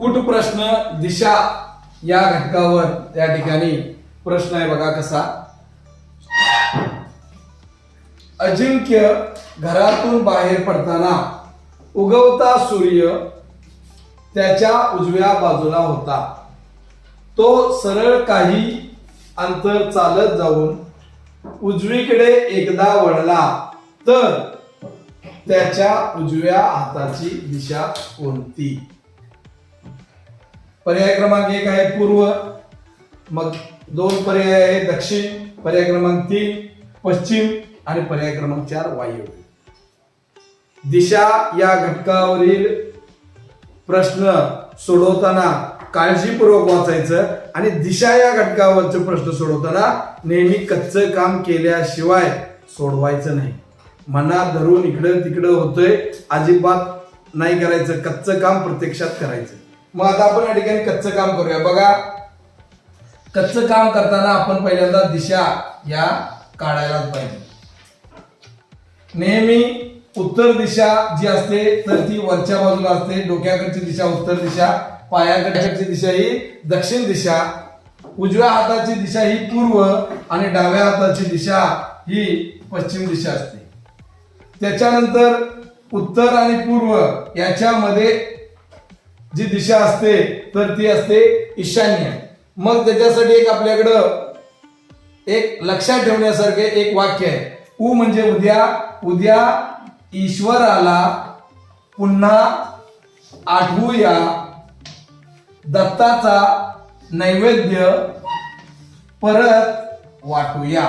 कुट प्रश्न दिशा या घटकावर त्या ठिकाणी प्रश्न आहे बघा कसा. अजिंक्य घरातून बाहेर पडताना उगवता सूर्य त्याच्या उजव्या बाजूला होता. तो सरळ काही अंतर चालत जाऊन उजवीकडे एकदा वळला तर त्याच्या उजव्या हाताची दिशा कोणती? पर्याय क्रमांक 1 आहे पूर्व, मग 2 पर्याय आहे दक्षिण, पर्याय क्रमांक 3 पश्चिम आणि पर्याय क्रमांक 4 वायव्य. दिशा या घटकावरील प्रश्न सोडवताना काळजीपूर्वक वाचायचं आणि दिशा या घटकावरचे प्रश्न सोडवताना नेहमी कच्चं काम केल्याशिवाय सोडवायचं नाही. मनात धरून इकडं तिकडं होतंय अजिबात नाही करायचं. कच्चं काम प्रत्यक्षात करायचं. मग आता आपण या ठिकाणी कच्चं काम करूया. बघा, कच्चं काम करताना आपण पहिल्यांदा दिशा या काढायलाच पाहिजे. नेहमी उत्तर दिशा जी असते तर ती वरच्या बाजूला असते. डोक्याकडची दिशा उत्तर दिशा, पायाकडची दिशा ही दक्षिण दिशा, उजव्या हाताची दिशा ही पूर्व आणि डाव्या हाताची दिशा ही पश्चिम दिशा असते. त्याच्यानंतर उत्तर आणि पूर्व याच्यामध्ये जी दिशा असते तर ती असते ईशान्य. मग त्याच्यासाठी एक आपल्याकडं एक लक्षात ठेवण्यासारखे एक वाक्य आहे. उ म्हणजे उद्या. उद्या ईश्वराला पुन्हा आठवूया, दत्ताचा नैवेद्य परत वाटूया.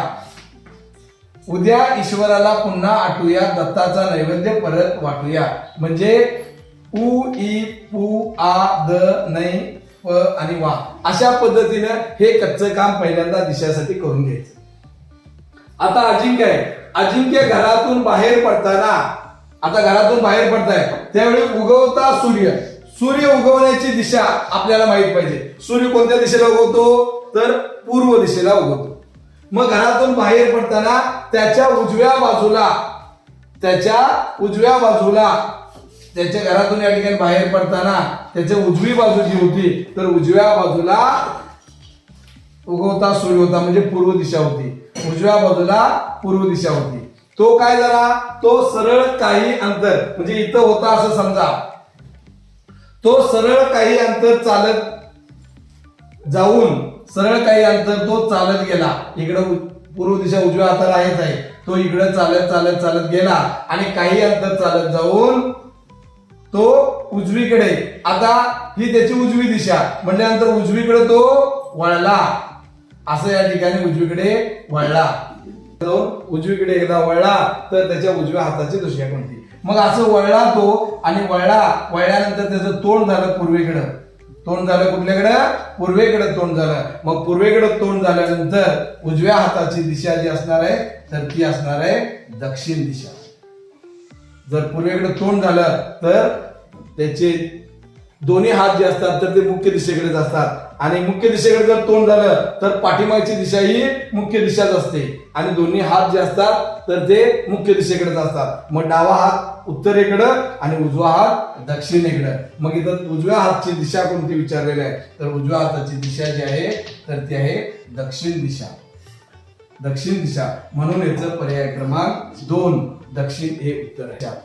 उद्या ईश्वराला पुन्हा आठवूया, दत्ताचा नैवेद्य परत वाटूया. म्हणजे उ इ पु आ द नै प आणि वा अशा पद्धतीनं हे कच्चं काम पहिल्यांदा दिशासाठी करून घ्यायचं. आता अजिंक्य आहे. अजिंक्य घरातून बाहेर पडताना, आता घरातून बाहेर पडताय त्यावेळी उगवता सूर्य, सूर्य उगवण्याची दिशा आपल्याला माहित पाहिजे. सूर्य कोणत्या दिशेला उगवतो तर पूर्व दिशेला उगवतो. मग घरातून बाहेर पडताना त्याच्या उजव्या बाजूला त्याच्या घरातून या ठिकाणी बाहेर पडताना त्याच्या उजवी बाजू जी होती तर उजव्या बाजूला उगवता सूर्य होता म्हणजे पूर्व दिशा होती. उजव्या बाजूला पूर्व दिशा होती. तो काय झाला, तो सरळ काही अंतर म्हणजे इथं होता असं समजा, तो सरळ काही अंतर चालत जाऊन सरळ काही अंतर तो चालत गेला. इकडं पूर्व दिशा उजव्या हाताला आहेच आहे. तो इकडे चालत गेला आणि काही अंतर चालत जाऊन तो उजवीकडे, आता ही त्याची उजवी दिशा म्हटल्यानंतर उजवीकडे तो वळला. असं या ठिकाणी उजवीकडे वळला. उजवीकडे एकदा वळला तर त्याच्या उजव्या हाताची दिशा कोणती? मग असं वळला तो आणि वळल्यानंतर त्याचं तोंड झालं पूर्वेकडं. तोंड झालं कुठल्याकडं? पूर्वेकडे तोंड झालं. मग पूर्वेकडे तोंड झाल्यानंतर उजव्या हाताची दिशा जी असणार आहे तर ती असणार आहे दक्षिण दिशा. जर पूर्वेकडे तोंड झालं तर त्याचे दोन्ही हात जे असतात तर ते मुख्य दिशेकडेच असतात आणि मुख्य दिशेकडे जर तोंड झालं तर पाठीमागची दिशा ही मुख्य दिशाच असते आणि दोन्ही हात जे असतात तर ते मुख्य दिशेकडेच असतात. मग डावा हात उत्तरेकडं आणि उजवा हात दक्षिणेकडं. मग इथं उजव्या हातची दिशा कोणती विचारलेली आहे तर उजव्या हाताची दिशा जी आहे तर ती आहे दक्षिण दिशा. दक्षिण दिशा म्हणून याचं पर्याय क्रमांक 2 दक्षिण हे उत्तर आहे.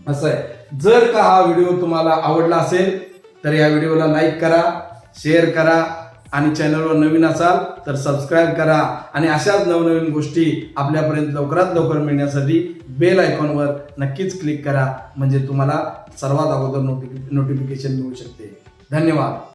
असं आहे. जर का हा व्हिडिओ तुम्हाला आवडला असेल तर या व्हिडिओला लाईक करा, शेअर करा आणि चॅनलवर नवीन असाल तर सबस्क्राईब करा आणि अशाच नवनवीन गोष्टी आपल्यापर्यंत लवकरात लवकर मिळण्यासाठी बेल आयकॉनवर नक्कीच क्लिक करा म्हणजे तुम्हाला सर्वात अगोदर नोटिफिकेशन मिळू शकते. धन्यवाद.